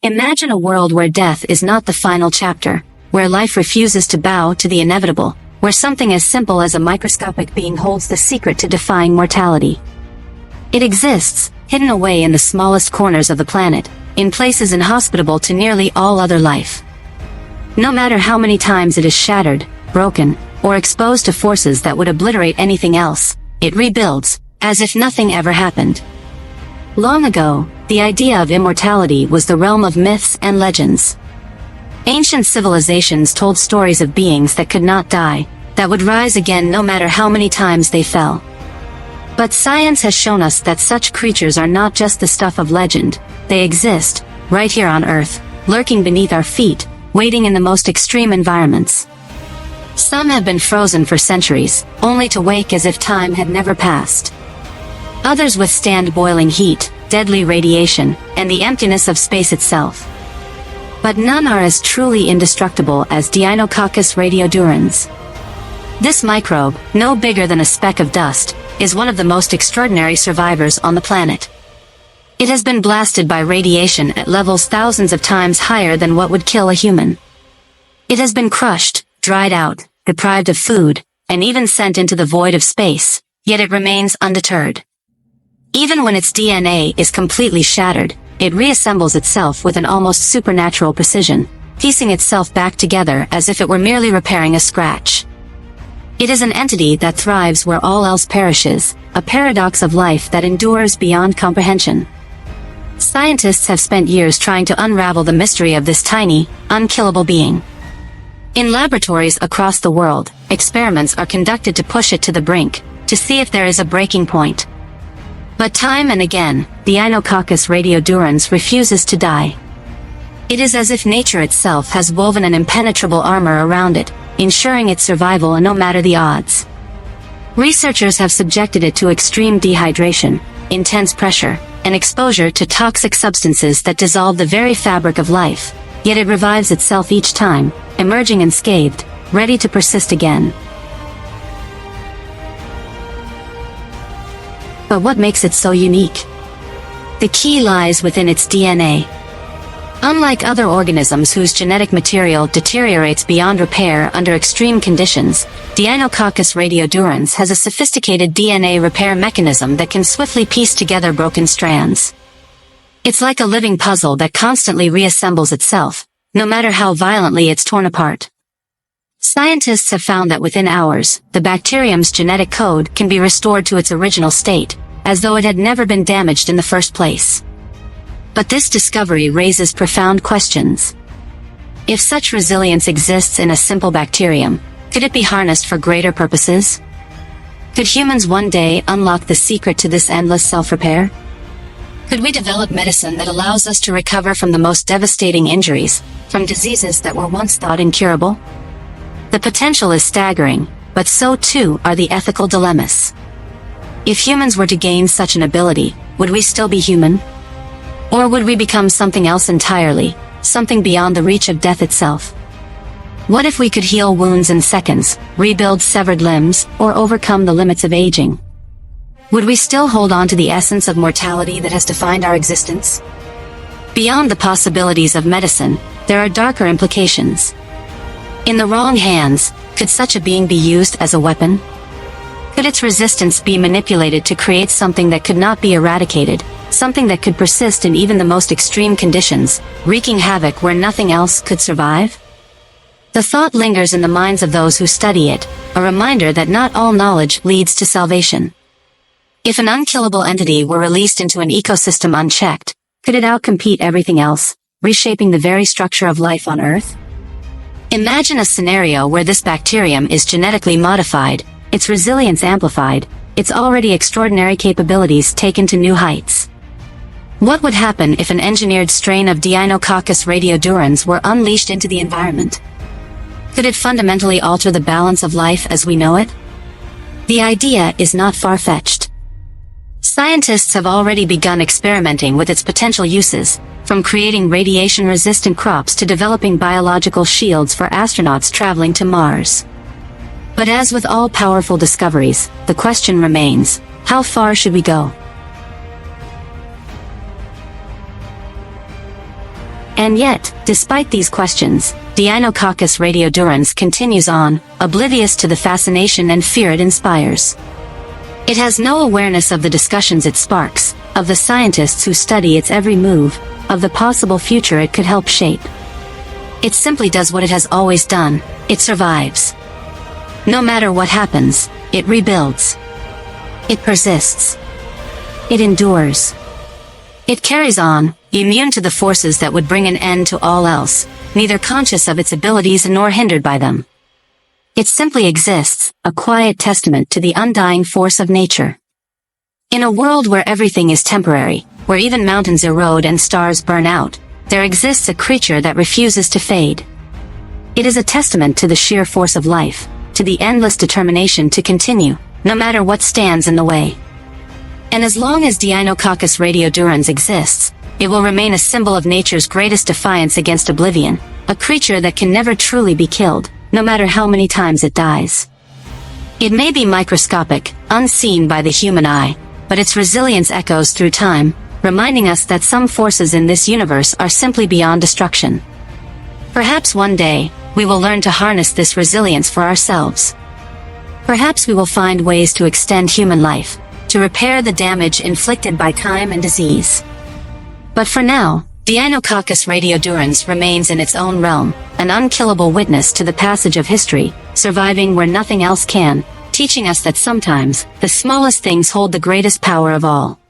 Imagine a world where death is not the final chapter, where life refuses to bow to the inevitable, where something as simple as a microscopic being holds the secret to defying mortality. It exists, hidden away in the smallest corners of the planet, in places inhospitable to nearly all other life. No matter how many times it is shattered, broken, or exposed to forces that would obliterate anything else, it rebuilds, as if nothing ever happened. Long ago, the idea of immortality was the realm of myths and legends. Ancient civilizations told stories of beings that could not die, that would rise again no matter how many times they fell. But science has shown us that such creatures are not just the stuff of legend, they exist, right here on Earth, lurking beneath our feet, waiting in the most extreme environments. Some have been frozen for centuries, only to wake as if time had never passed. Others withstand boiling heat, deadly radiation, and the emptiness of space itself. But none are as truly indestructible as Deinococcus radiodurans. This microbe, no bigger than a speck of dust, is one of the most extraordinary survivors on the planet. It has been blasted by radiation at levels thousands of times higher than what would kill a human. It has been crushed, dried out, deprived of food, and even sent into the void of space, yet it remains undeterred. Even when its DNA is completely shattered, it reassembles itself with an almost supernatural precision, piecing itself back together as if it were merely repairing a scratch. It is an entity that thrives where all else perishes, a paradox of life that endures beyond comprehension. Scientists have spent years trying to unravel the mystery of this tiny, unkillable being. In laboratories across the world, experiments are conducted to push it to the brink, to see if there is a breaking point. But time and again, the Deinococcus radiodurans refuses to die. It is as if nature itself has woven an impenetrable armor around it, ensuring its survival no matter the odds. Researchers have subjected it to extreme dehydration, intense pressure, and exposure to toxic substances that dissolve the very fabric of life, yet it revives itself each time, emerging unscathed, ready to persist again. But what makes it so unique? The key lies within its DNA. Unlike other organisms whose genetic material deteriorates beyond repair under extreme conditions, Deinococcus radiodurans has a sophisticated DNA repair mechanism that can swiftly piece together broken strands. It's like a living puzzle that constantly reassembles itself, no matter how violently it's torn apart. Scientists have found that within hours, the bacterium's genetic code can be restored to its original state, as though it had never been damaged in the first place. But this discovery raises profound questions. If such resilience exists in a simple bacterium, could it be harnessed for greater purposes? Could humans one day unlock the secret to this endless self-repair? Could we develop medicine that allows us to recover from the most devastating injuries, from diseases that were once thought incurable? The potential is staggering, but so too are the ethical dilemmas. If humans were to gain such an ability, would we still be human? Or would we become something else entirely, something beyond the reach of death itself? What if we could heal wounds in seconds, rebuild severed limbs, or overcome the limits of aging? Would we still hold on to the essence of mortality that has defined our existence? Beyond the possibilities of medicine, there are darker implications. In the wrong hands, could such a being be used as a weapon? Could its resistance be manipulated to create something that could not be eradicated, something that could persist in even the most extreme conditions, wreaking havoc where nothing else could survive? The thought lingers in the minds of those who study it, a reminder that not all knowledge leads to salvation. If an unkillable entity were released into an ecosystem unchecked, could it outcompete everything else, reshaping the very structure of life on Earth? Imagine a scenario where this bacterium is genetically modified, its resilience amplified, its already extraordinary capabilities taken to new heights. What would happen if an engineered strain of Deinococcus radiodurans were unleashed into the environment? Could it fundamentally alter the balance of life as we know it? The idea is not far-fetched. Scientists have already begun experimenting with its potential uses, from creating radiation-resistant crops to developing biological shields for astronauts traveling to Mars. But as with all powerful discoveries, the question remains, how far should we go? And yet, despite these questions, Deinococcus radiodurans continues on, oblivious to the fascination and fear it inspires. It has no awareness of the discussions it sparks, of the scientists who study its every move, of the possible future it could help shape. It simply does what it has always done: it survives. No matter what happens, it rebuilds. It persists. It endures. It carries on, immune to the forces that would bring an end to all else, neither conscious of its abilities nor hindered by them. It simply exists, a quiet testament to the undying force of nature. In a world where everything is temporary, where even mountains erode and stars burn out, there exists a creature that refuses to fade. It is a testament to the sheer force of life, to the endless determination to continue, no matter what stands in the way. And as long as Deinococcus radiodurans exists, it will remain a symbol of nature's greatest defiance against oblivion, a creature that can never truly be killed, no matter how many times it dies. It may be microscopic, unseen by the human eye, but its resilience echoes through time, reminding us that some forces in this universe are simply beyond destruction. Perhaps one day, we will learn to harness this resilience for ourselves. Perhaps we will find ways to extend human life, to repair the damage inflicted by time and disease. But for now, Deinococcus radiodurans remains in its own realm, an unkillable witness to the passage of history, surviving where nothing else can, teaching us that sometimes, the smallest things hold the greatest power of all.